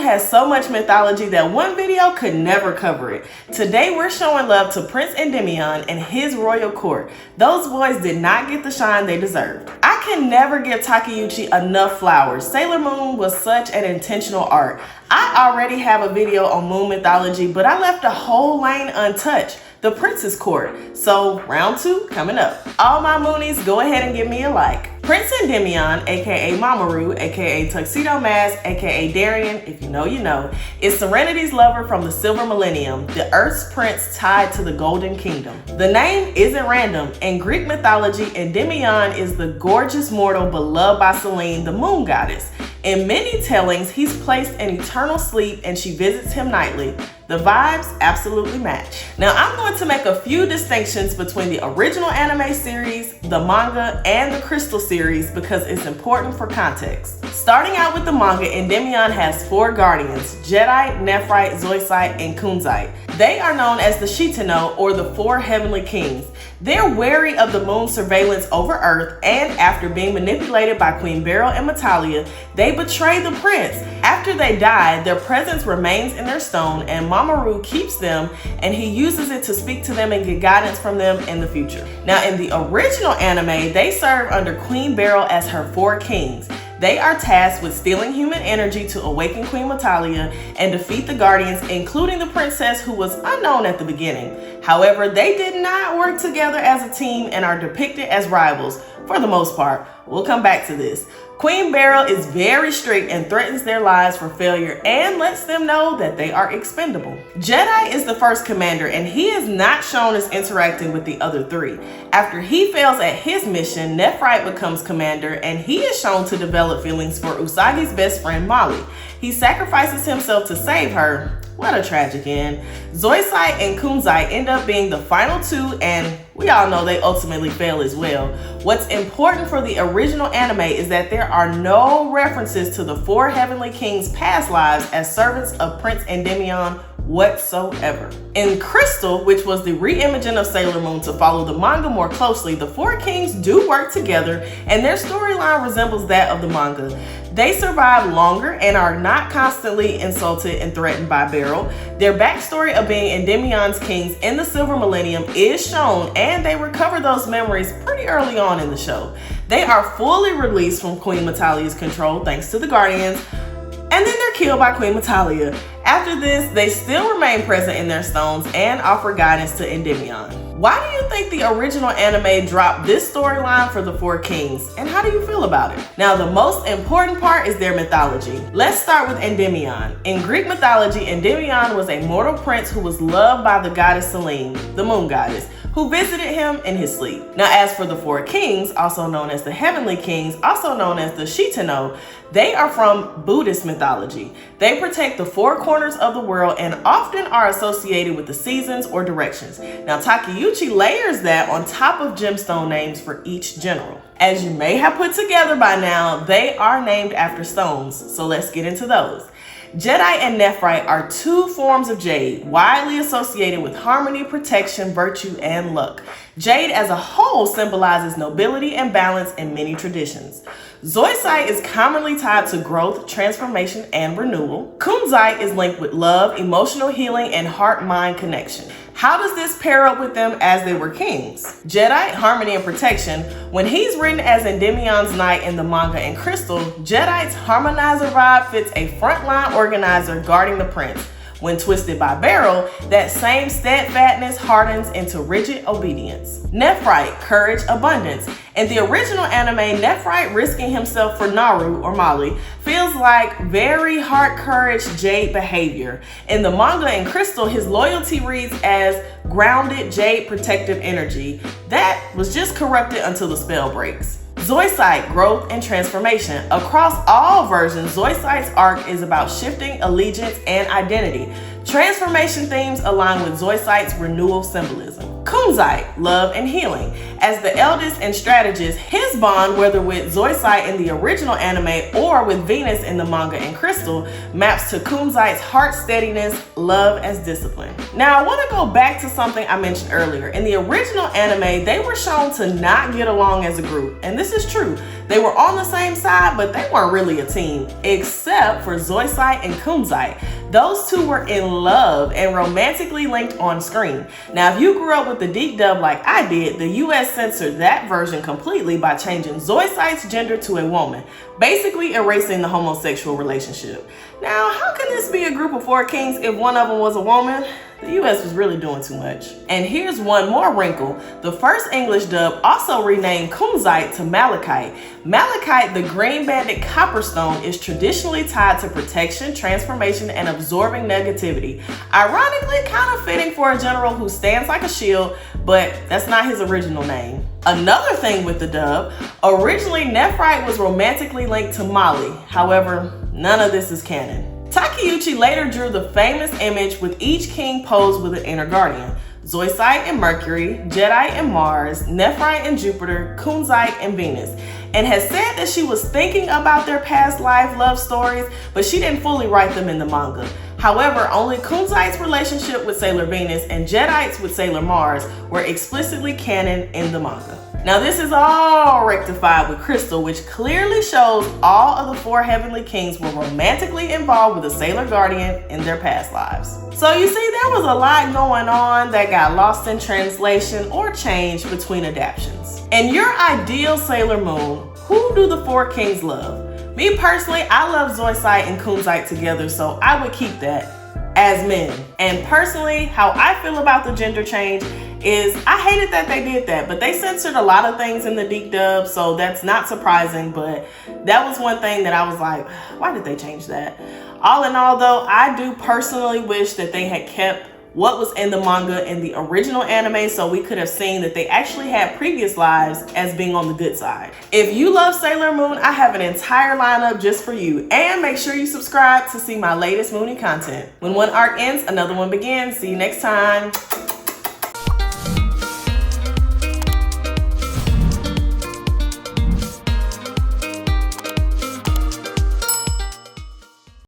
has so much mythology that one video could never cover it. Today we're showing love to Prince Endymion and his royal court. Those boys did not get the shine they deserved. I can never give Takeuchi enough flowers. Sailor Moon was such an intentional art. I already have a video on moon mythology, but I left a whole lane untouched. The Prince's Court. So round 2 coming up. All my moonies, go ahead and give me a like. Prince Endymion, aka Mamoru, aka Tuxedo Mask, aka Darien, if you know you know, is Serenity's lover from the Silver Millennium, the Earth's prince tied to the Golden Kingdom. The name isn't random. In Greek mythology, Endymion is the gorgeous mortal beloved by Selene, the moon goddess. In many tellings, he's placed in eternal sleep and she visits him nightly. The vibes absolutely match. Now I'm going to make a few distinctions between the original anime series, the manga, and the Crystal series because it's important for context. Starting out with the manga, Endymion has 4 guardians: Jedi, Nephrite, Zoisite, and Kunzite. They are known as the Shitano, or the 4 heavenly kings. They're wary of the moon's surveillance over Earth, and after being manipulated by Queen Beryl and Metalia, they betray the prince. After they die, their presence remains in their stone, and Mamoru keeps them, and he uses it to speak to them and get guidance from them in the future. Now, in the original anime, they serve under Queen Beryl as her 4 kings. They are tasked with stealing human energy to awaken Queen Metalia and defeat the Guardians, including the princess who was unknown at the beginning. However, they did not work together as a team and are depicted as rivals for the most part. We'll come back to this. Queen Beryl is very strict and threatens their lives for failure and lets them know that they are expendable. Jedi is the first commander, and he is not shown as interacting with the other 3. After he fails at his mission, Nephrite becomes commander, and he is shown to develop feelings for Usagi's best friend Molly. He sacrifices himself to save her. What a tragic end. Zoisite and Kunzite end up being the final 2, and we all know they ultimately fail as well. What's important for the original anime is that there are no references to the 4 heavenly kings' past lives as servants of Prince Endymion whatsoever. In Crystal, which was the re-imaging of Sailor Moon to follow the manga more closely, the 4 kings do work together, and their storyline resembles that of the manga. They survive longer and are not constantly insulted and threatened by Beryl. Their backstory of being Endymion's kings in the Silver Millennium is shown, and they recover those memories pretty early on in the show. They are fully released from Queen Metalia's control thanks to the Guardians, and then they're killed by Queen Metalia. After this, they still remain present in their stones and offer guidance to Endymion. Why do you think the original anime dropped this storyline for the 4 kings, and how do you feel about it? Now, the most important part is their mythology. Let's start with Endymion. In Greek mythology, Endymion was a mortal prince who was loved by the goddess Selene, the moon goddess, who visited him in his sleep. Now, as for the 4 kings, also known as the heavenly kings, also known as the Shitano, they are from Buddhist mythology. They protect the 4 corners of the world and often are associated with the seasons or directions. Now, Takeuchi layers that on top of gemstone names for each general. As you may have put together by now, they are named after stones, so let's get into those. Jedi and Nephrite are 2 forms of jade, widely associated with harmony, protection, virtue, and luck. Jade as a whole symbolizes nobility and balance in many traditions. Zoisite is commonly tied to growth, transformation, and renewal. Kunzite is linked with love, emotional healing, and heart-mind connection. How does this pair up with them as they were kings? Jedi, harmony and protection. When he's written as Endymion's knight in the manga and Crystal, Jedi's harmonizer vibe fits a frontline organizer guarding the prince. When twisted by Beryl, that same steadfastness hardens into rigid obedience. Nephrite, courage, abundance. In the original anime, Nephrite risking himself for Naru, or Molly, feels like very heart courage jade behavior. In the manga and Crystal, his loyalty reads as grounded jade protective energy. That was just corrupted until the spell breaks. Zoisite, growth and transformation. Across all versions, Zoisite's arc is about shifting allegiance and identity. Transformation themes align with Zoisite's renewal symbolism. Kunzite, love and healing. As the eldest and strategist, his bond, whether with Zoisite in the original anime or with Venus in the manga and Crystal, maps to Kunzite's heart steadiness, love as discipline. Now, I want to go back to something I mentioned earlier. In the original anime, they were shown to not get along as a group, and this is true. They were on the same side, but they weren't really a team, except for Zoisite and Kunzite. Those two were in love and romantically linked on screen. Now, if you grew up with the deep dub like I did, the US censored that version completely by changing Zoisite's gender to a woman, basically erasing the homosexual relationship. Now, how can this be a group of 4 kings if one of them was a woman? The US was really doing too much. And here's one more wrinkle. The first English dub also renamed Kunzite to Malachite. Malachite, the green banded copperstone, is traditionally tied to protection, transformation, and absorbing negativity. Ironically, kind of fitting for a general who stands like a shield, but that's not his original name. Another thing with the dub, originally Nephrite was romantically linked to Mali. However, none of this is canon. Takeuchi later drew the famous image with each king posed with an inner guardian. Zoisite and Mercury, Jedi and Mars, Nephrite and Jupiter, Kunzite and Venus, and has said that she was thinking about their past life love stories, but she didn't fully write them in the manga. However, only Kunzite's relationship with Sailor Venus and Jedi's with Sailor Mars were explicitly canon in the manga. Now this is all rectified with Crystal, which clearly shows all of the 4 heavenly kings were romantically involved with a Sailor Guardian in their past lives. So you see, there was a lot going on that got lost in translation or changed between adaptations. In your ideal Sailor Moon, who do the 4 kings love? Me personally, I love Zoisite and Kunzite together, so I would keep that as men. And personally, how I feel about the gender change is I hated that they did that, but they censored a lot of things in the deep dub, so that's not surprising, but that was one thing that I was like, why did they change that? All in all though, I do personally wish that they had kept what was in the manga in the original anime, so we could have seen that they actually had previous lives as being on the good side. If you love Sailor Moon, I have an entire lineup just for you, and make sure you subscribe to see my latest Moonie content. When one arc ends, another one begins. See you next time.